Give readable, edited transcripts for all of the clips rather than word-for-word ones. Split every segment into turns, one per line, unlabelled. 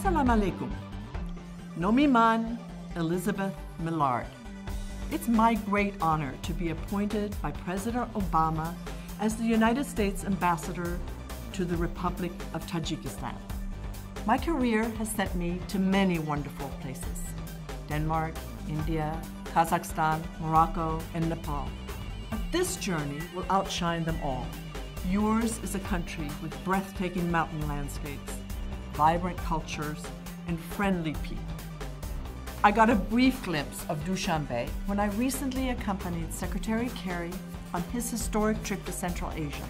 Assalamu alaikum. Nomi man Elizabeth Millard. It's my great honor to be appointed by President Obama as the United States Ambassador to the Republic of Tajikistan. My career has sent me to many wonderful places: Denmark, India, Kazakhstan, Morocco, and Nepal. But this journey will outshine them all. Yours is a country with breathtaking mountain landscapes, vibrant cultures, and friendly people. I got a brief glimpse of Dushanbe when I recently accompanied Secretary Kerry on his historic trip to Central Asia.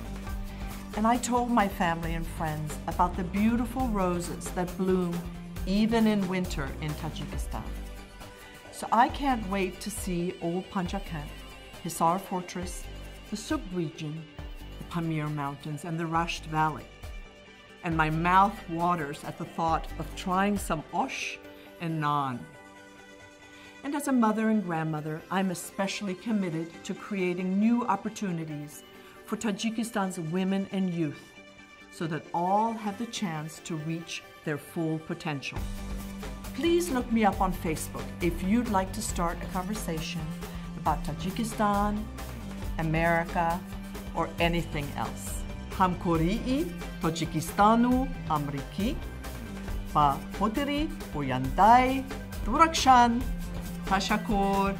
And I told my family and friends about the beautiful roses that bloom even in winter in Tajikistan. So I can't wait to see old Pанҷакенти, Hisar Fortress, the Suғdu region, the Pomir Mountains, and the Rasht Valley. And my mouth waters at the thought of trying some osh and naan. And as a mother and grandmother, I'm especially committed to creating new opportunities for Tajikistan's women and youth so that all have the chance to reach their full potential. Please look me up on Facebook if you'd like to start a conversation about Tajikistan, America, or anything else. Hamkori'i Toҷикистону Амрикӣ ба хотири ояндаи дуракшан. Tashakkur.